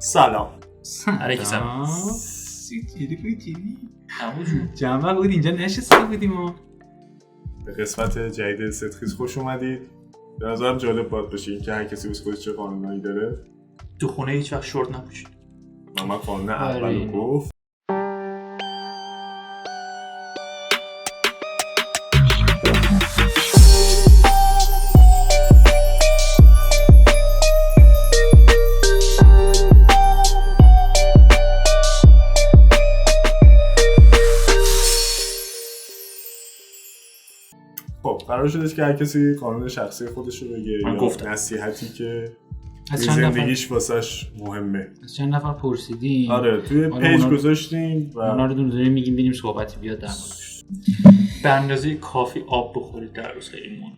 سلام. علیک سلام. چیری جمع بود اینجا نشسته بودیم و به قسمت جدید ستخیز خوش اومدید. به نظرم جالب باید باشه این که هر کسی بس خودش چه قانونایی داره. تو خونه هیچ وقت شورت نپوشید. من قانون اولو گفت. خب قرار شدش که هر کسی قانون شخصی خودش رو بگه یا نصیحتی که زندگیش واسش مهمه. از چند نفر پرسیدیم. آره توی پیج گذاشتیم و اونا رو دونه میگیم ببینیم صحبتی بیاد در موردش. به اندازه کافی آب بخورید در روز خیلی مهمه.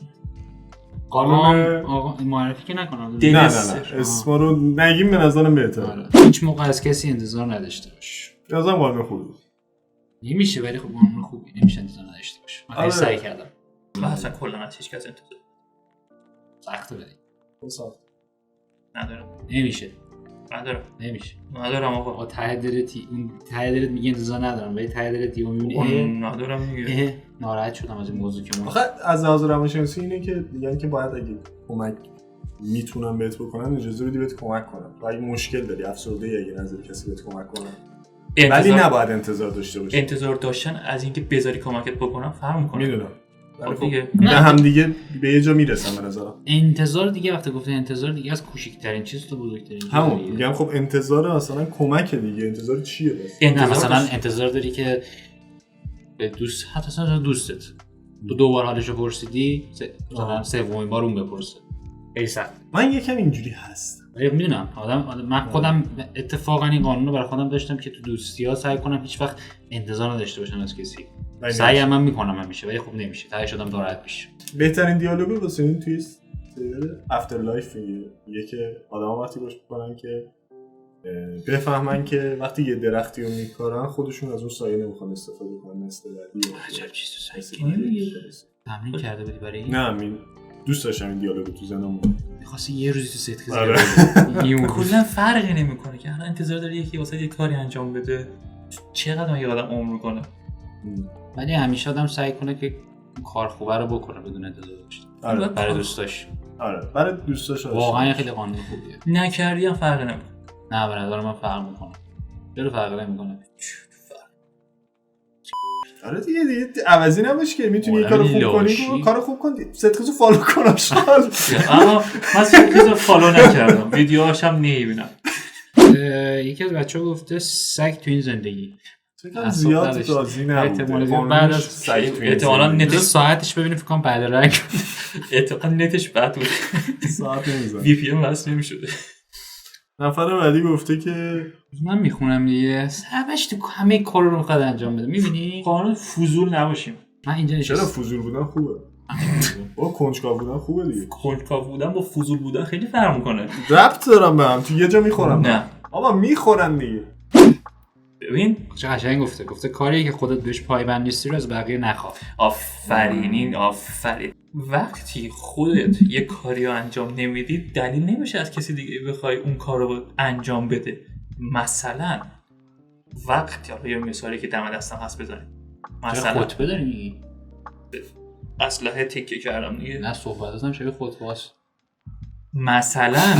قانون آقا معرفی که نکنم. نه اسم رو نگیم به نظرم بهتره. آره. هیچ موقع از کسی انتظار نداشته باش. به نظرم قانون خوبه. نمیشه ولی خب قانون خوبی نمیشه انتظار نداشته باش. من خیلی سعی کردم. من اصلا کلا از هیچ کس انتظار سخته بدی. سخت. ندارم. نمیشه. ندارم آقا. ته دلت میگه انتظار ندارم ولی ته دلت دیگه میبینی ندارم میگه. ناراحت شدم از این موضوع که آخه از لحاظ روانشناسی اینه که میگن که باید اگه کمک میتونم بهت بکنم اجازه بدی بهت کمک کنم. تو اگه مشکل داری افسرده‌ای اگه نظر کسی بهت کمک کنه ولی نباید انتظار داشته باشی. انتظار داشتن از اینکه بذاری کمکت بکنم فرق میکنه. میدونم. دیگه نه هم دیگه به یه جا میرسن به نظرم. انتظار دیگه وقتی گفته انتظار دیگه از کوچیک‌ترین چیز تا بزرگترین چیز. همون میگم خب انتظار مثلا کمک دیگه انتظار چیه بس؟ نه مثلا انتظار داری که به دوست حتی مثلا دوستت تو دوبار حالشو پرسیدی مثلا سومین بار اون بپرسه. خیلی سخت. من یکم اینجوری هستم. میدونم من خودم اتفاقا این قانون رو برای خودم داشتم که تو دوستی‌ها سعی کنم هیچ وقت انتظار نداشته باشم از کسی. سعی هم میکنم همیشه ولی خب نمیشه. تهش آدم ناراحت میشه. بهترین دیالوگو واسه این توی افتر لایف میگه که آدما وقتی باش میکنن که بفهمن که وقتی یه درختی رو میکارن خودشون از اون سایه نمیخوان استفاده کنن مثل بعدی. عجب چیز سایه تمرین کرده بودی برای این؟ نه دوست داشتم این دیالوگو تو ذهنم می‌خواستی یه روزی تو ستخیز کلا فرقی نمیکنه که الان انتظار داری یکی واسه یه کاری انجام بده چقدر یه آدم عمر میکنه. ولی همیشه آدم سعی کنه که کار خوبه رو بکنه بدون انتظار داشتن. برای دوستاش. برای دوستاش واقعا خیلی قانون خوبیه. نکردی هم فرق نمیکنه. نه به نظر من فرق میکنه. چرا فرق نمیکنه؟ آره دیگه عوضی نباشه که میتونی یه کارو خوب کنی کارو خوب کنی. ستخیزو فالو کن آشغال. من ستخیزو فالو نکردم. ویدیوهاش هم نمیبینم. یکی از بچه‌ها گفته سگ تو این زندگی. چقدر زیاد توضیح نبوده. بعد از احتمالاً نتش ساعتش ببینیم فکر کنم بعد رنگ. احتمالاً نتش بعد بود. ساعت نمیزنه. وی پی ان وصل نمی‌شده. نفر بعدی گفته که من میخونم دیگه. همش تو همه کارا رو می‌خواد انجام بده. می‌بینی؟ قانون فضول نباشیم. من اینجا چرا فضول بودن خوبه؟ با کنجکاو بودن خوبه دیگه. کنجکاو بودن با فضول بودن خیلی فرق می‌کنه. ربط دارم به هم. تو یه جا می‌خورم. نه. آقا می‌خورن دیگه. ببین چه قشنگ گفته کاری که خودت بهش پایبند نیستی رو از بقیه نخواه. آفرین. وقتی خودت یه کاری رو انجام نمیدی دلیل نمیشه از کسی دیگه بخوای اون کار رو انجام بده. مثلا وقتی یه مثالی که دم دستم هست بزنیم مثلا خطبه داری میگی اسلحه تکیه کردم دیگه. نه صحبت هستم شبیه خطبه هست. مثلا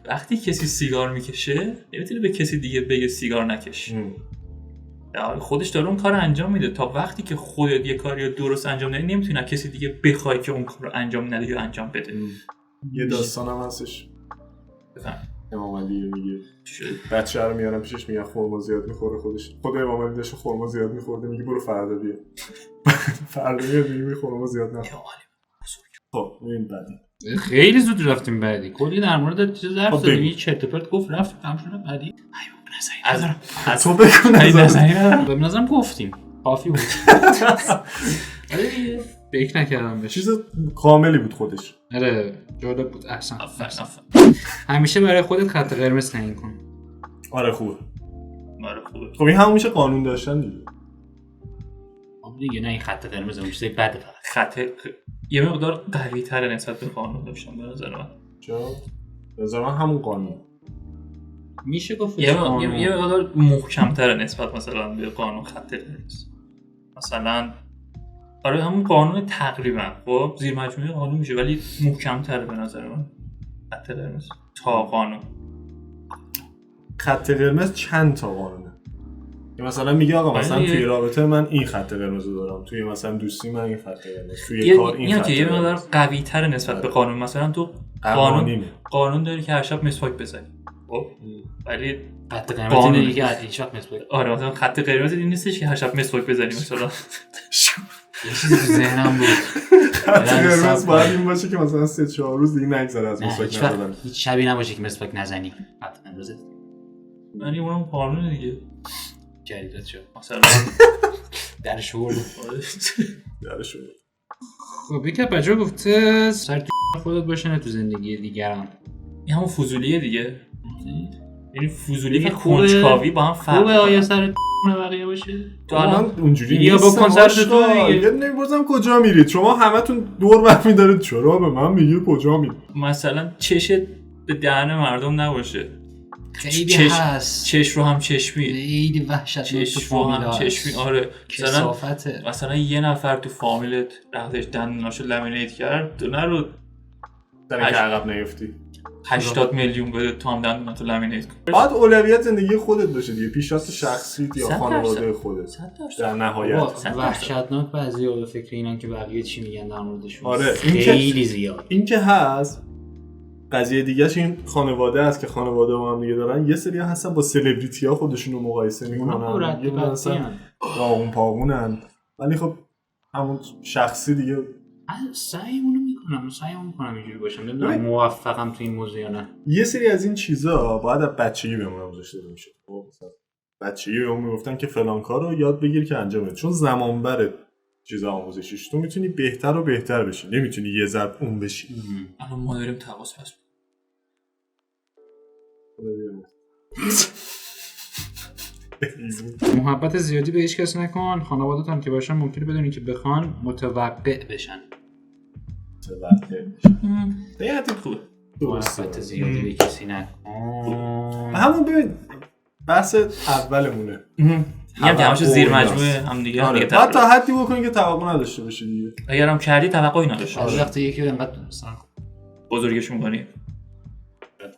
وقتی کسی سیگار میکشه نمیتونه به کسی دیگه بگه سیگار نکش. خودش داره اون کار رو انجام میده. تا وقتی که خودت یه کاری رو درست انجام ندی نمیتونه کسی دیگه بخوای که اون کار رو انجام نده یا انجام بده. یه داستانم هستش. بفهم. امام علی میگه بچه رو میارن پیشش میگن خرما زیاد میخوره خود امام علی داشت خرما زیاد میخورده میگه برو فردا بیا. فردا میاد میگه خرما زیاد نخور. خب این بعدی خیلی زود رفتیم بعدی. کلی در مورد چیز حرف زدیم. چرت و پرت گفت رفت تمام شد بعدی. از تو بگو. به نظرم گفتیم کافی بود. آره فکر نکردم بهش. چیز کاملی بود خودش. آره جالب بود. احسن. همیشه برای خودت خط قرمز تعیین کن. آره خوبه. خب این همون میشه قانون داشتن دیگه. دیگه نه این خط قرمز اون چیزای بده. خط یه مقدار قوی‌تره نسبت به قانون داشتن به نظر من. چرا؟ به نظر من همون قانون. میشه گفت یه مقدار محکم‌تره نسبت مثلا به قانون خط قرمز. مثلا آره همون قانون تقریبا خب زیر مجموعه قانون میشه ولی محکم‌تره به نظر من خط قرمز تا قانون. خط قرمز چند تا قانونه؟ مثلا میگه آقا مثلا توی رابطه من این خط قرمز دارم، توی مثلا دوستی من این خط قرمز، توی کار این خط قرمز. یه مقدار قوی‌تر نسبت به قانون. مثلا تو قانون داری که هر شب مسواک بزنی خب ولی خط قرمز اینه که هیچ وقت مسواک. آره مثلا خط قرمز این نیستش که هر شب مسواک بزنی مثلا. یه چیزی تو ذهنم بود خط قرمز باید این باشه که مثلا 3-4 روز دیگه نگذره از مسواک نزدن. هیچ شبی نباشه که مسواک نزنی. خط قرمز یعنی اونم قانونه دیگه. جریدت شد مثلا در شغل خب یک بچه گفته سر تو خودت باشنه تو زندگی دیگران. این همون فضولیه دیگه. یعنی فضولی و کنجکاوی با هم فرق خوبه. آیا سر بقیه باشه تو الان اونجوری یا با کنسرت تو دیگه نمی‌پرسم کجا میرید شما همتون دور برمی دارید چرا به من میگید کجا میرید. مثلا چشت به دهن مردم نباشه. خیلی هست چش رو هم چشمی خیلی وحشت چش رو هم چشمی. آره مثلا یه نفر تو فامیلت رفتش دندوناشو لامینیت کرد تو نرو در اینکه عقب نیفتی 80 میلیون بده تو هم دندوناتو لامینیت کن. باید اولویت زندگی خودت باشه دیگه، پیشرفت شخصیت یا خانواده خودت در نهایت. وحشتناک بعضی‌ها به فکر اینن که بقیه چی میگن در موردشون. آره خیلی زیاد این که هست. قضیه دیگه‌ش این خانواده است که خانواده با هم دیگه دارن، یه سری هستن با سلبریتی ها خودشون رو مقایسه میکنن، یه مثلا داغون پاغونن ولی خب همون شخصی دیگه. سعیمونو میکنم اینجوری باشم. نمیدونم موفقم تو این موضوع یا نه. یه سری از این چیزا باید از بچگی بهمون آموزش داده میشه. مثلا بچگی بهمون میگفتن که فلان کارو یاد بگیر که انجام بده، چون زمان بره چیزا آموزشیش. تو میتونی بهتر و بهتر بشی، نمیتونی یه ضرب اون بشی. الان ما داریم تقاس پس محبت زیادی به هیچ کس نکن. خانواده‌ت هم که باشن ممکنه بدونی که بخوان متوقع بشن. دیگه خوبه. محبت زیادی به کسی نکن. همون ببین بحث اولمونه. میگم که همش زیر مجموعه هم دیگه. بعد تا حدی بکنی که توقع نداشته باشی دیگه. اگر هم کردی توقعی نداشته باشه. وقتی یکی رو انقدر مثلا بزرگش می‌کنی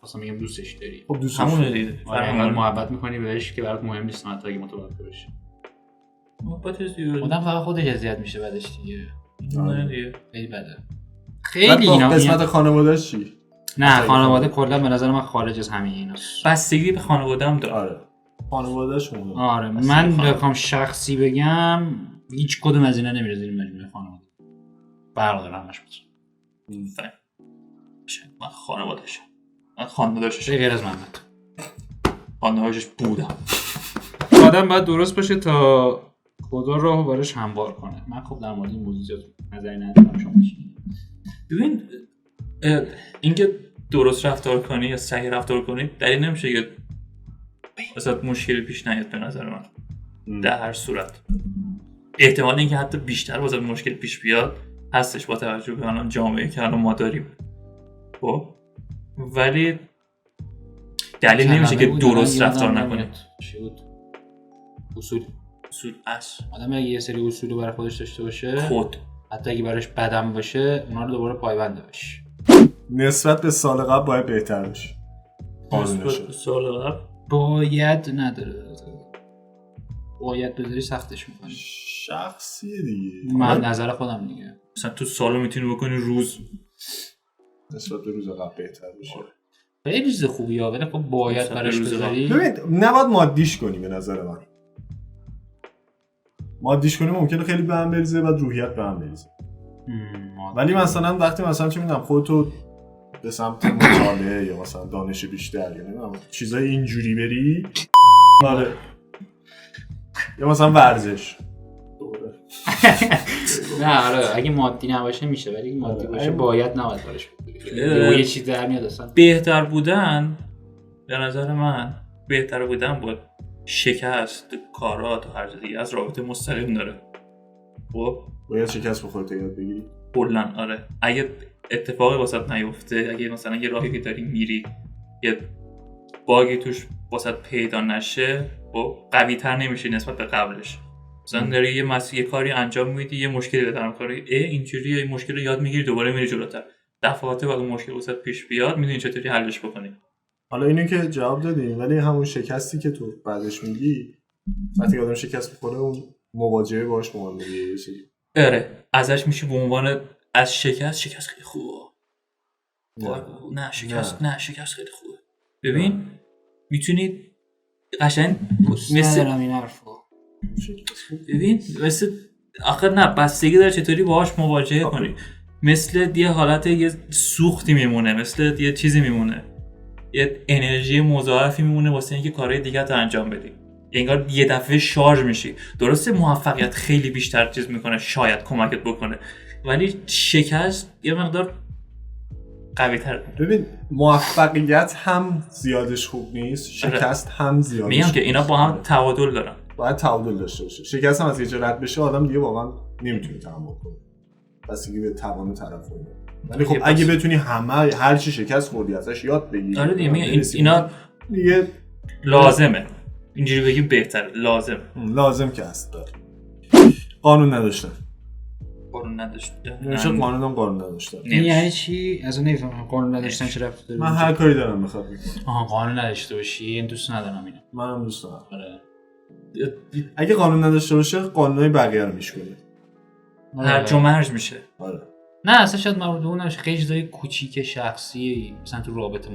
مثلا میگم دوستش داری، خب دوستش همون دیگه انقدر محبت می‌کنی بهش که برات مهم نیست حتی اگه متوقع بشی. محبت زیاد آدم فقط خودش اذیت میشه بعدش دیگه. دیگه خیلی بده. خیلی اینا قسمت خانواده‌اش چی؟ نه خانواده کلا به نظر من خارج از همه ایناست. بستگی به خانواده‌ام داره. آره خانواده‌اش مهمه. آره من بخوام شخصی بگم هیچ کدوم از اینا نمیره زیر مجموعه خانواده. برادرامش بود. من خانواده‌اش. من خانواده‌اش غیر از محمد. خانواده‌اش بودم. آدم باید درست باشه تا خدا راهو براش هموار کنه. من خب در مورد این موضوع زیاد نظری ندارم. شما ببین اینکه درست رفتار کنی یا صحیح رفتار کنی دلیل نمیشه که واسه مشکلی پیش نیاد. به نظر من در هر صورت احتمال اینکه حتی بیشتر واسه مشکل پیش بیاد هستش با توجه به الان جامعه که الان ما داریم. خب ولی دلیل نمیشه که درست رفتار نکنی. اصول اصل آدم اگه یه سری اصول رو برای خودش داشته باشه خود حتی اگه براش بدم باشه اونا رو دوباره پایبند بشه. نسبت به سال قبل باید بهتر بشه. نسبت به سال قبل باید نداره. باید بذاری سختش میکنی. شخصیه دیگه. من نظر خودم دیگه. مثلا تو سالو میتونی بکنی روز نسبت به روز قبل بهتر بشه. خیلی چیز خوبیه ولی خب باید براش بذاری. ببین نباید مادیش کنی به نظر من. مادیش کنی ممکنه خیلی به هم بریزه و روحیت به هم بریزه. ولی مثلا وقتی مثلا چه میدونم خودتو به سمت مطالعه یا مثلا دانش بیشتر یا نمیدونم چیزای اینجوری بری آره یا مثلا ورزش نه آره اگه مادی نباشه میشه ولی اگه مادی باشه باید نباید براش بذاری. یه چیز در میاد اصلا. بهتر بودن به نظر من بهتر بودن با شکست کارات و هر دیگه از رابطه مستقیم داره. خب باید شکست بخورت یاد بگیری کلا. آره اگه اتفاقی واسط نیفته، اگه مثلا یه راهی که داری میری یه باگی توش واسط پیدا نشه خب قوی تر نمیشه نسبت به قبلش. مثلا داری یه کاری انجام میدی، یه مشکلی رو دارم کاری اینجوری یه مشکل رو یاد میگیری، دوباره میری جلوتر، دفعات بعد اون مشکل واسط پیش بیاد میدونی چطوری حلش بکنی. حالا اینو که جواب دادیم، ولی همون شکستی که تو بعدش میگی وقتی آدم شکست می‌خوره اون مواجهه باهاش مهمه یه چیزی. آره ازش میشه به عنوان از شکست خیلی خوبه. نه شکست خیلی خوبه. ببین میتونید قشنگ مثل این حرفو ببین مثل آخر نه بستگی داره چطوری باهاش مواجهه کنی. مثل یه حالت یه سوختی میمونه، مثل یه چیزی میمونه، یه انرژی مضاعفی میمونه واسه اینکه کارهای دیگه رو انجام بدی. انگار یه دفعه شارژ میشی. درسته موفقیت خیلی بیشتر چیز میکنه، شاید کمکت بکنه، ولی شکست یه مقدار قوی تر. ببین موفقیت هم زیادش خوب نیست، شکست هم زیادش. میگم که اینا با هم تعادل دارن. باید تعادل داشته باشه. شکست هم از یه جا رد بشه آدم دیگه واقعا نمیتونه تحمل کنه. بستگی به توان طرف اینه. ولی خب اگه بتونی هر چی شکست خوردی ازش یاد بگیری. آره دیگه اینا دیگه لازمه. اینجوری بگیم بهتره. لازم که هست. قانون نداشتن. نمیشه قانون نداشتن. این یعنی چی؟ از اون نمیفهمم قانون نداشتن چه ربطی داره؟ من هر کاری دارم بخواد میکنم. قانون نداشته باشی این دوست ندارم اینو. منم دوست ندارم. آره. اگه قانون نداشته باشه قانونای بقیه رو میشکنه. هرج و مرج میشه. آره. نه اصلا شاید مربوط به اون نشه، خیلی چیزای کوچیک شخصی مثلا تو رابطه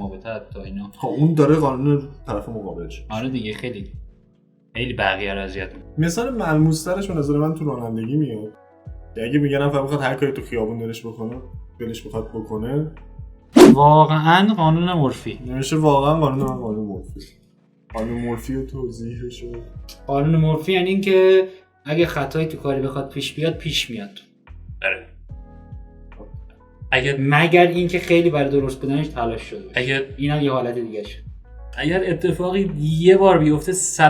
تا اینا. خب اون داره قانون طرف مقابلش. آره دیگه خیلی بقیه رو اذیت میکنه. مثال ملموس‌ترش به نظر من تو رانندگی میاد. اگه میگن فقط بخواد هر کاری تو خیابون دلش بخواد بکنه، واقعا قانون مورفی نمیشه. واقعا قانون مورفی. قانون مورفی رو توضیحش. قانون مورفی یعنی این که اگه خطایی تو کاری بخواد پیش میاد. آره. مگر اینکه خیلی برای درست بودنش تلاش شده باشه. اینا یه حالت دیگه شه. اگر اتفاقی یه بار بیفته 100%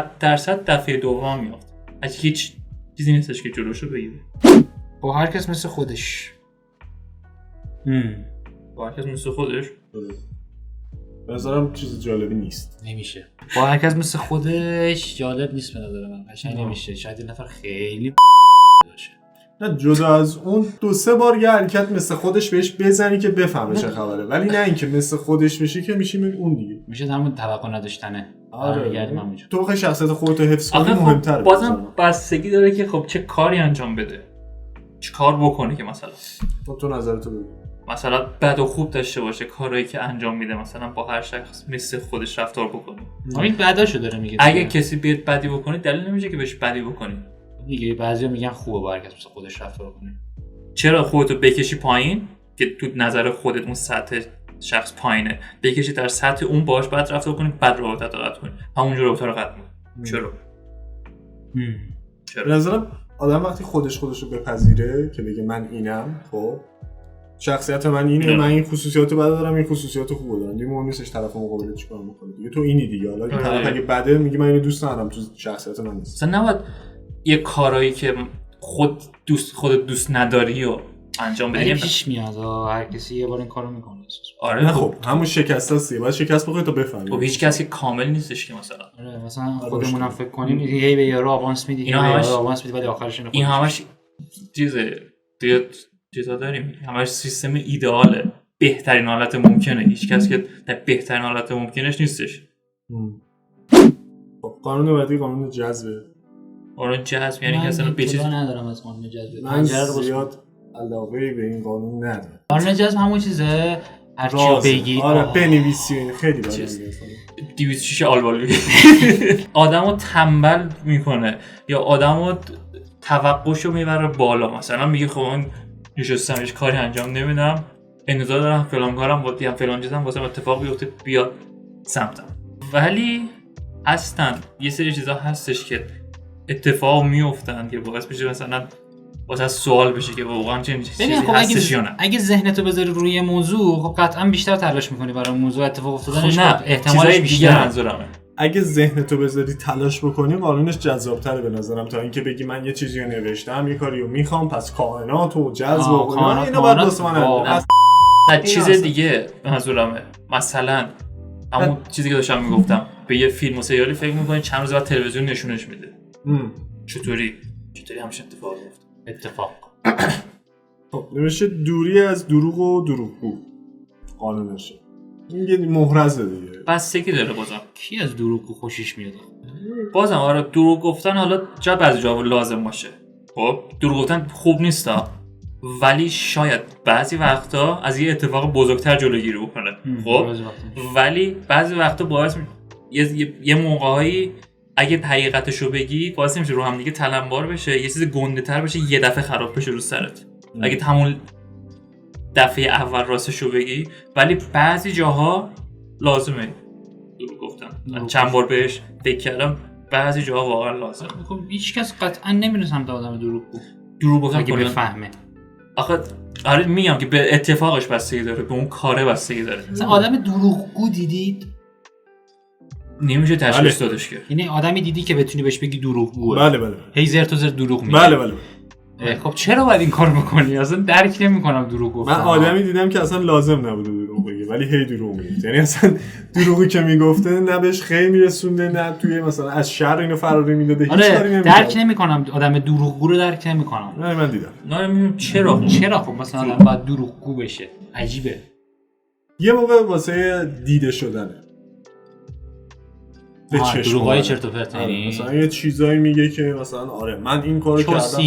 دفعه دوم میفته. اگه هیچ چیزی نیستش که جلوشو بگیره. با هر کس مثل خودش. به نظرم چیز جالبی نیست. نمیشه. با هر کس مثل خودش جالب نیست به نظر من. قشنگ نمیشه. شاید این نفر خیلی باشه. نه جدا از اون 2-3 بار یه حرکت مثل خودش بهش بزنی که بفهمه چه خبره، ولی نه اینکه مثل خودش بشی که میشیم اون دیگه. میشه همون توقع نداشتنه. آره. تو خیلی شخصیت خودت رو حفظ کنی مهم‌تره. بازم بستگی داره که خب چه کاری انجام بده. چه کار بکنه که مثلا تو نظرتو بگو. مثلا بد و خوب داشته باشه کارهایی که انجام میده، مثلا با هر شخص مثل خودش رفتار بکنه. همین بداشو داره میگه. اگه کسی بیاد بدی بکنه دلیل نمیشه که بهش بدی بکنی. دیگه بعضیا میگن خوبه با هر کس مثل خودش رفتار کنه. چرا خودتو بکشی پایین که تو نظر خودت اون سطح شخص پایینه، بکشی در سطح اون باش بعد رفتار کنی، بعد رابطه رو قطع کنی، همونجا رابطه رو قطع کنی. چرا؟ به نظرم آدم وقتی خودش رو بپذیره که بگه من اینم، خب شخصیت من اینه، من این خصوصیاتو بد دارم، این خصوصیاتو خوب دارم، دیگه مهم نیستش طرف مقابل چیکار میکنه دیگه. تو اینی دیگه. حالا طرف اگه بده میگه من اینو دوست ندارم، تو شخصیت من نیست. مثلا نباید یه کارایی که خودت دوست نداری و انجام بدی. پیش میاد هر کسی یه بار این کارو میکنه. آره خب همون شکستاست. باید شکست بخوری تا بفهمی. خب هیچ کسی کامل نیستش که مثلا. آره مثلا خودمونم فکر کنیم هی به یارو آوانس میدی، ولی آخرش این همش چیزا داریم. همش سیستم ایدئاله، بهترین حالت ممکنه. هیچ کس که در بهترین حالت ممکنش نیستش. خب قانون بعدی قانون جذبه. قانون جذب یعنی که اصلا به چیز ندارم از قانون جذب. من زیاد علاقه به این قانون ندارم. قانون جذب همون چیزه هر چی بگی آره بنویسی خیلی باحاله. 206 آلبال آدمو تنبل میکنه یا آدمو توقعشو میبره بالا. مثلا میگه خب من نشستم هیچ کاری انجام نمیدم، انتظار دارم فلان کارم با فلان چیزام واسه اتفاق بیفته بیاد سمتم. ولی اصلا یه سری چیزا هستش که اتفاق میافتن که باعث میشه مثلا واسه سوال بشه که واقعا چه چیزی هستش یا نه. اگه ذهنتو بذاری روی موضوع خب قطعا بیشتر تلاش میکنی برای موضوع اتفاق افتادنش. نه احتمالش بیشتر. منظورمه اگه ذهنتو بذاری تلاش بکنی قانونش جذاب‌تره به نظرم تا اینکه بگی من یه چیزی رو نوشتم، یه کاری رو میخوام، پس کائنات و جذب و اینا باید واسه من چیز دیگه منظورمه. مثلا همون چیزی که داشتم میگفتم به یه فیلم و سریالی فکر می‌کنی چند روز بعد تلویزیون نشونش میده. چطوری همش اتفاق میفته؟ اتفاق. خب نمیشه دوری از دروغ و دروغگو قانونشه. این یه محرزه دیگه. بستگی داره بازم. کی از دروغگو خوشش میاد؟ بازم آره دروغ گفتن حالا بعضی جا لازم باشه. خب دروغ گفتن خوب نیستا، ولی شاید بعضی وقتا از یه اتفاق بزرگتر جلوگیری بکنه. خب ولی بعضی وقتا باعث یه موقعی اگه حقیقتشو بگی باعث میشه رو هم دیگه تلمبار بشه، یه چیز گنده‌تر بشه، یه دفعه خراب بشه رو سرت. اگه همون دفعه اول راستشو بگی، ولی بعضی جاها لازمه دروغ گفتن. چند بار بهش فکر کردم، بعضی جاها واقعا لازمه. هیچ کس قطعا نمیره سمت آدم دروغ گفتن اگه بفهمه. آخه آره میگم که به اتفاقش بستگی داره، به اون کاره بستگی داره. مثلا آدم دروغگو دیدید؟ نمیشه تشخیص دادش که. یعنی آدمی دیدی که بتونی بهش بگی دروغگوه؟ بله. هی زرت و زرت دروغ میگه. بله. خب چرا باید این کارو بکنی؟ اصلا درک نمی‌کنم دروغ گفتن. من آدمی دیدم که اصلا لازم نبوده دروغ بگه ولی هی دروغ میگه. یعنی اصلا دروغی که میگفته نه بهش خیر میرسونده، نه توی مثلا از شر اینو فراری میداده، هیچ کاری نمی‌کنه. درک نمی‌کنم آدم دروغگو رو درک نمی‌کنم. نه من دیدم. نه چرا خب مثلا آدم باید دروغگو بشه؟ عجیبه. یه موقع واسه دیده شدنه. به دروغای چرت و پرت. مثلا یه چیزایی میگه که مثلا آره من این کارو کردم،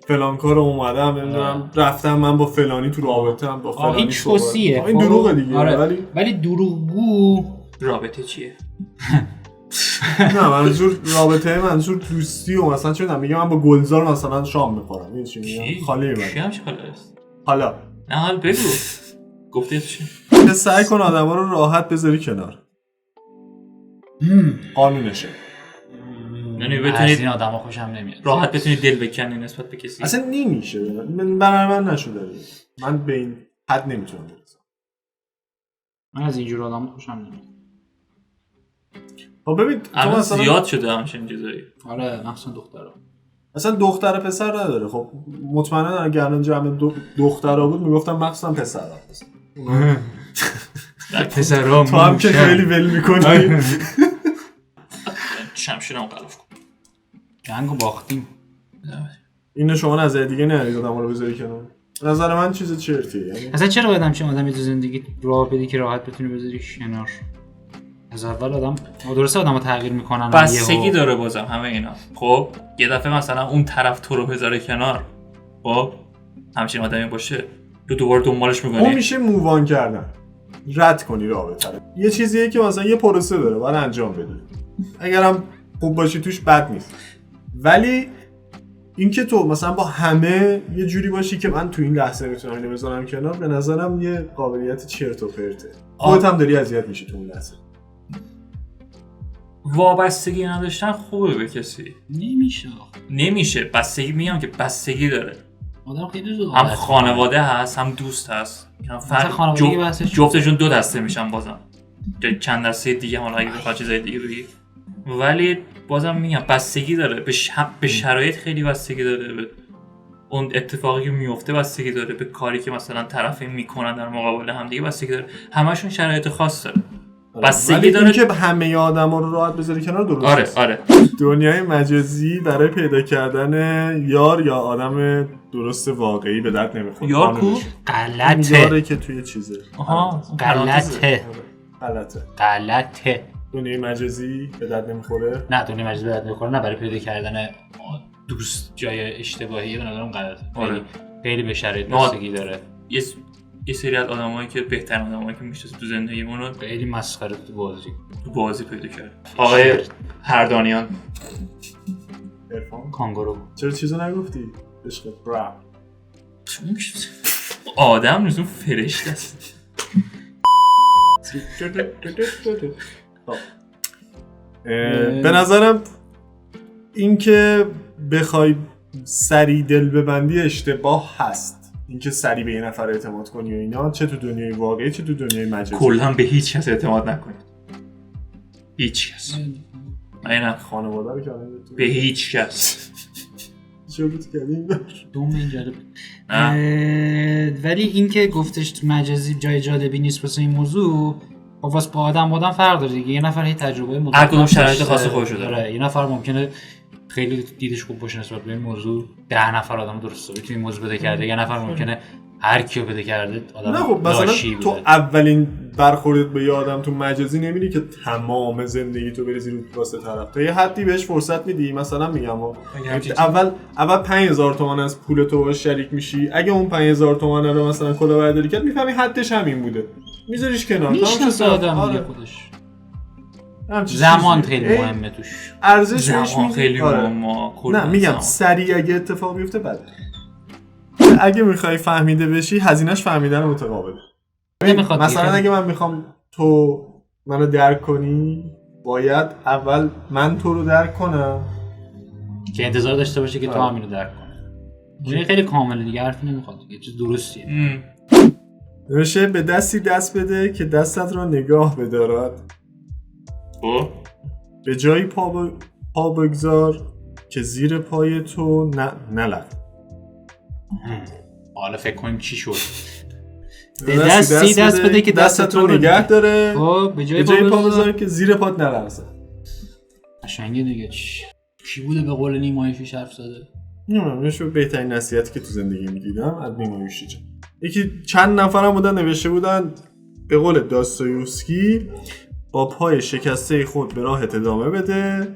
فلان کارو اومدم نمیدونم رفتم من با فلانی تو رابطه‌ام، با فلانی این چوسیه. این دروغه دیگه. ولی دروغگو رابطه چیه؟ نه منظور رابطه، منظور دوستی و مثلا چه میگم من با گلزار مثلا شام میخورم. این چی میگم؟ خاله من. چی همش خاله است؟ حالا نه حال بگو. گفته چی؟ سعی کن آدما رو راحت بذاری کنار. قانونشه. یعنی بتونید این آدما خوشم نمیاد. راحت بتونید دل بکنی نسبت به کسی. اصلا نمیشه. برای من نشده. من به این حد نمیتونم برسم. من از اینجور آدما خوشم نمیاد. خب ببین تو مثلا زیاد شده همچین چیزایی. آره مخصوصا دخترا. اصلا دختر پسر نداره. خب مطمئنا اگر الان جمع دخترا بود میگفتم مخصوصا پسرا. پسرا تو هم که خیلی ول میکنی. شمشیرمو قلف کن. جنگو باختیم. اینو شما نظر دیگه ندارید آدمو رو بذاری کنار. نظر من چیز چرتیه. یعنی اصلا چرا باید همچین آدمی تو زندگی راه بدی که راحت بتونی بذاری کنار؟ از اول آدم درسته آدمو تغییر میکنن. بستگی داره بازم همه اینا. خب یه دفعه مثلا اون طرف تو رو بذاره کنار، خب همچین آدمی باشه تو دوباره دنبالش میکنی. اون میشه مووان کردن. رد کنی رابطه رو. یه چیزیه که مثلا یه پروسه داره باید انجام بدی. اگرم خوب باشی توش بد نیست. ولی اینکه تو مثلا با همه یه جوری باشی که من تو این لحظه میتونم اینو بذارم کنار، به نظرم یه قابلیت چرت و پرته. خودت هم داری اذیت میشی تو اون لحظه. وابستگی نداشتن خوبه به کسی. نمیشه. بستگی میگم که بستگی داره. آدم خیلی زود هم خانواده هست هم دوست هست. جفتشون دو دسته میشن بازم. چند دسته دیگه حالا اگه بخواد چیزای دیگه بگی. ولی بازم میگم بستگی داره. به شرایط خیلی بستگی داره. به اون اتفاقی که میفته بستگی داره. به کاری که مثلا طرفین میکنن در مقابل هم دیگه بستگی داره. همشون شرایط خاص داره. بستگی داره که همه آدما رو راحت بذاری کنار. درست. آره. دنیای مجازی برای پیدا کردن یار یا آدم درست واقعی به درد نمیخوره. یار کو؟ غلطه. یاره که توی چیزه. غلطه. دنیای مجازی به درد نمیخوره. نه دنیای مجازی به درد نمیخوره. نه برای پیدا کردن دوست جای اشتباهی به نظرم غلطه. خیلی به شرایط بستگی داره. یه سری از آدمایی که بهترین آدمایی که میشناسم تو زندگیمون رو خیلی مسخره تو بازی پیدا کرد. آقای هردانیان کانگورو. چرا چیزو نگفتی؟ عشق برا آدم نیست اون فرشته است. به نظرم این که بخوای سری دل ببندی اشتباه هست. اینکه سری به یه نفر اعتماد کنی و اینا، چه تو دنیای واقعی چه تو دنیای مجازی. کلا به هیچ کس اعتماد نکنید. هیچ کس. اینا خانواده رو که به هیچ کس. چه بود کردیم؟ دوم این جالب. ولی اینکه گفتش تو مجازی جای جالبی نیست واسه این موضوع، واسه با آدم فرق داره دیگه. یه نفر هی تجربه مدت هر کدوم شرایط خاص خودشو داره. یه نفر ممکنه خیلی دیدش خوب باشه نسبت به این موضوع، 10 نفر آدم درست حسابی تو این موضوع بده کرده. یه نفر ممکنه هر کیو بده کرده آدم نه خب مثلا تو اولین برخوردت به یه آدم تو مجازی نمیری که تمام زندگی تو بریزی رو واسه طرف. تا یه حدی بهش فرصت میدی. مثلا میگم اول 5000 تومان از پول تو باش شریک میشی. اگه اون 5000 تومان رو مثلا کلاهبرداری کرد میفهمی حدش همین بوده، میذاریش کنار. میشناسه آدم دیگه خودش. زمان خیلی مهمه توش. ارزشش خیلی مهمه. نه میگم سریع اگه اتفاق بیفته بده. اگه میخوای فهمیده بشی هزینه‌اش فهمیدن متقابله. مثلا اگه من میخوام تو منو درک کنی، باید اول من تو رو درک کنم که انتظار داشته باشه که تو هم اینو درک کنی. خیلی کامله دیگه، حرفی نمیخواد دیگه، چیز درستیه. نوشه به دستی دست بده که دستت را نگاه بدارد. به جایی پا بگذار که زیر پای تو نلغ. حالا فکر کنیم چی شد. به دستی دست بده که دستت رو نگه داره. به جای پا بذار که زیر پات نلغزه. قشنگه دیگه. چی بوده به قول نیمایشی حرف زده؟ نمیدونم. بهترین نصیحتی که تو زندگی میدیدم از نیمایشی جان. یکی چند نفرم بودن نوشته بودن به قول داستایوفسکی با پای شکسته خود به راهت ادامه بده،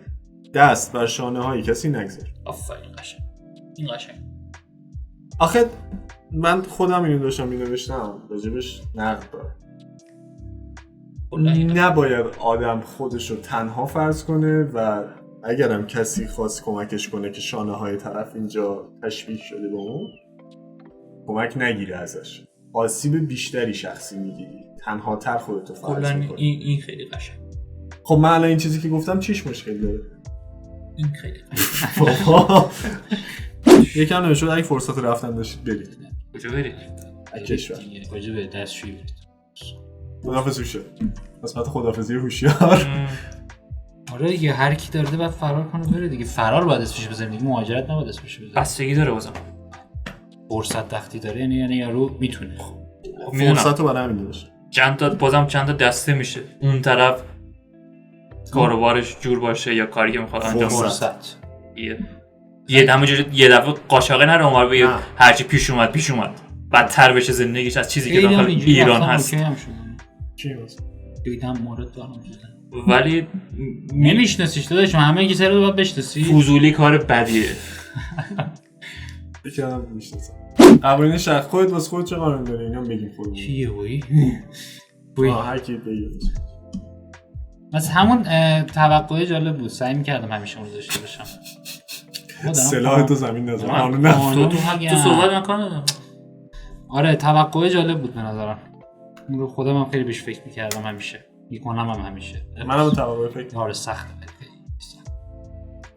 دست بر شانه های کسی نگذار. آفرین قشنگ. این قشنگ. آخه من خودم اینو داشتم مینوشتم راجبش نقد دارم. نباید آدم خودشو تنها فرض کنه و اگرم کسی خواست کمکش کنه که شانه های طرف اینجا تشبیه شده به اون، کمک نگیره ازش. آسیب بیشتری شخصی میگیری، تنها تر خودتو فرض میکنی. این خیلی قشنگ. خب من الان این چیزی که گفتم چیش مشکل داره؟ این خیلی قشنگ. یکم نمیشد اگه فرصت رفتن داشتید برید. کجا برید؟ کشور. کجا به دستشویی برید. خداحافظ هوشیار. قسمت خداحافظی هوشیار. آره دیگه هر کی داره باید فرار کنه بره دیگه. فرار باید اسمش بزنیم دیگه، مهاجرت نباید اسمش بزنیم. بستگی داره بازم. فرصت وقتی داره یعنی یارو میتونه. فرصتو برای همین داشت. چند تا دسته میشه. اون طرف کاروبارش جور باشه یا کاری که میخواد انجام بده. فرصت. یه دفعه قاشاقه نره اونور بگه هرچی پیش اومد بدتر بشه زندگیش از چیزی که داخل ایران هست. چی هست؟ دیدم مورد دارم ولی نمیشناسیش داداش، همه کی سر رو باید بشناسی. فضولی کار بدیه. بکنم میشناسم. قوانین شخص خودت واسه خودت چه قانون داره اینا بگیم خودمون. چیه وای؟ هر کی بگه. مثلا همون توقع جالب بود، سعی می‌کردم همیشه اون داشته باشم. سلاح تو زمین نذار. قانون نه. تو صحبت نکنه. آره توقع جالب بود به نظرم. اون رو خودم هم خیلی بهش فکر می‌کردم همیشه. میکنم هم همیشه. منم توقع فکر. آره سخته.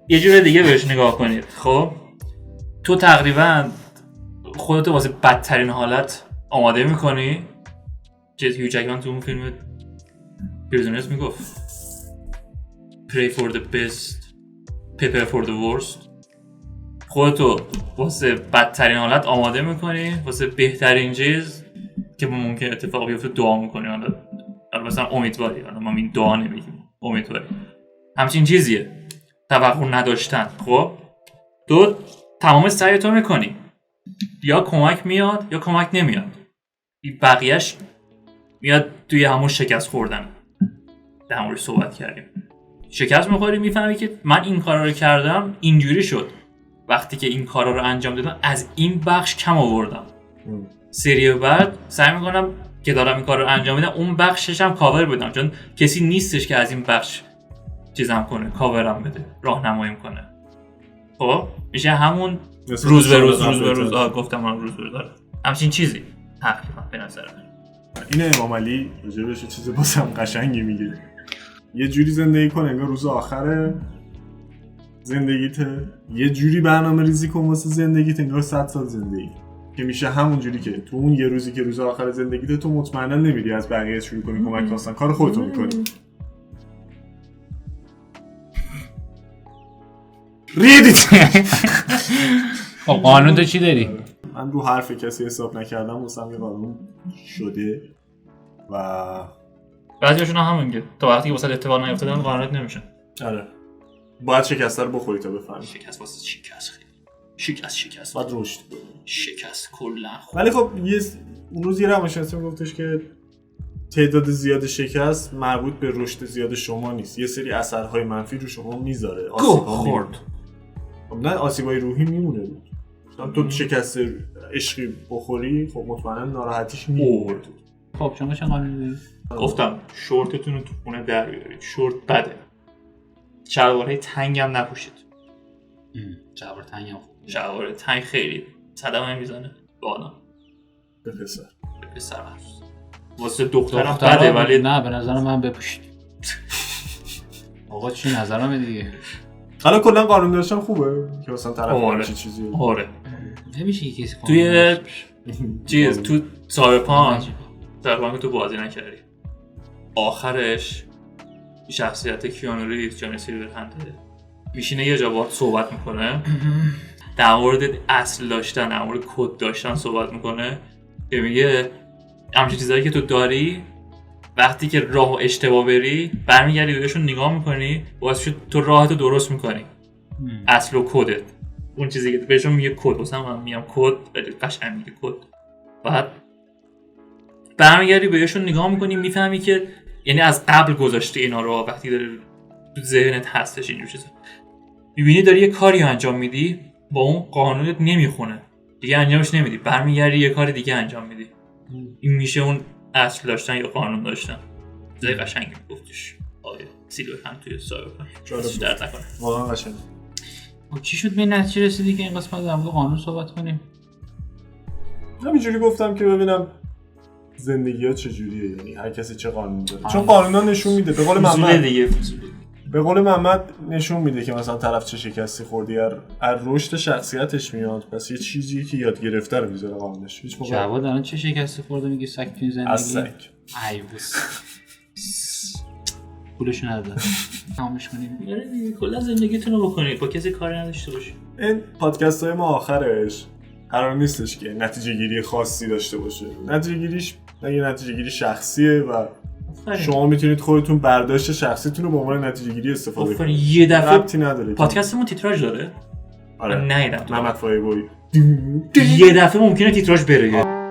یه جور دیگه بهش نگاه کنید. خب تو تقریبا خودتو واسه بدترین حالت آماده میکنی. چه هیو جکمن تو اون فیلم پریزنرز میگفت Pray for the best, prepare for the worst. خودتو واسه بدترین حالت آماده میکنی، واسه بهترین چیز که ممکن اتفاق بیفته دعا میکنی. حالا مثلا امیدواری، حالا ما این دعا نمیگیم، امیدواری. همچین چیزیه توقع نداشتن. خب تو تمام سعیتو میکنی، یا کمک میاد یا کمک نمیاد. بقیهش میاد توی همون شکست خوردن. در همون صحبت کردیم. شکست میخوری، میفهمی که من این کارا رو کردم اینجوری شد. وقتی که این کارا رو انجام دادم از این بخش کم آوردم. سری بعد سعی میکنم که دارم این کار رو انجام میدم اون بخشش هم کاور بدم، چون کسی نیستش که از این بخش چیزام کنه، کاورم بده، راهنماییم کنه. خب میشه همون روز به روز گفتم من روز به روز داره همچین چیزی تقریبا به نظر من. این امام علی راجبش چیز بازم قشنگی میگه. یه جوری زندگی کن انگار روز آخره زندگیته، یه جوری برنامه ریزی کن واسه زندگیت انگار 100 سال زندگی، که میشه همون جوری که تو اون یه روزی که روز آخر زندگیته تو مطمئنا نمیری از بقیه شروع کنی کمک خواستن، کار خودتو میکنی. ریدیت. قانون تو چی داری؟ من رو حرف کسی حساب نکردم، واسم یه قانون شده و بعضیاشون هم همونگه تا وقتی که واسه اتفاق نیفتادن قانونت نمیشن. آره باید شکست رو بخوری تا بفهمی. شکست واسه شکست خیلی شکست باید رشد کنی. شکست کلا. ولی خب اون روز یه روانشناسی گفتش که تعداد زیاد شکست مربوط به رشد زیاد شما نیست، یه سری اثرهای منفی رو شما میذاره. خورد نه آسیبای روحی میمونه. تو شکست عشقی بخوری خب مطمئنا ناراحتیش میمونه. خب شما چه قانونی؟ گفتم شورتتون رو تو خونه در بیارید. شورت بده. شلوارهای تنگ هم نپوشید. شلوار تنگ هم خوب. شلوار تنگ خیلی صدمه میزنه بالا. به پسر واسه دخترم بده ولی نه به نظر من بپوشید. آقا چی نظرمه دیگه. حالا کلا قانون داشتن خوبه که مثلا طرف چه چیزی. آره نمیشه کسی توی چیز تو سایبرپانک تو بازی نکردی. آخرش شخصیت کیانو ریوز جان سیلورهند میشینه یه جا باهات صحبت میکنه در مورد اصل داشتن، در مورد کد داشتن صحبت میکنه که میگه همچین چیزایی که تو داری وقتی که راه اشتباه بری برمیگردی بهشون نگاه میکنی باعث شد تو راهتو درست میکنی. اصل و کدت اون چیزی که بهشون میگه کد، واسه من میگم کد ولی قشنگ میگه کد. بعد برمیگردی بهشون نگاه میکنی میفهمی که یعنی از قبل گذاشته اینا رو وقتی داره تو ذهنت هستش اینجور چیزا میبینی داری یه کاری انجام میدی با اون قانونت نمیخونه دیگه انجامش نمیدی برمیگردی یه کار دیگه انجام میدی. این میشه اون اصل داشتن یا قانون داشتن. زای قشنگی گفتش آره سیلور هم توی سایبرپانک چیزی درد نکنه واقعا قشنگ. چی شد به نتیجه رسیدی که این قسمت در مورد قانون صحبت کنیم؟ همینجوری گفتم که ببینم زندگی ها چجوریه، یعنی هر کسی چه قانون داره. چون قانون ها نشون میده به قول محمد نشون میده که مثلا طرف چه شکستی خوردی از رشد شخصیتش میاد. پس یه چیزی که یاد گرفته رو میذاره قانونش. هیچ موقع جواد الان چه شکستی خورده میگه سگ تو زندگی؟ از سگ. ایوس پولش نداره. تمامش کنیم. کلا زندگیتون رو بکنید با کسی کاری نداشته باشید. این پادکست های ما آخرش قرار نیستش که نتیجه گیری خاصی داشته باشه. نتیجه گیریش یه نتیجه گیری شخصیه و شما میتونید خودتون برداشت شخصیتون رو به عنوان نتیجه گیری استفاده کنید. یه دفعه ربطی نداره. پادکستمون تیتراژ داره؟ آره. من ندیدم. محمد فایبوی یه دفعه ممکنه تیتراژ بره.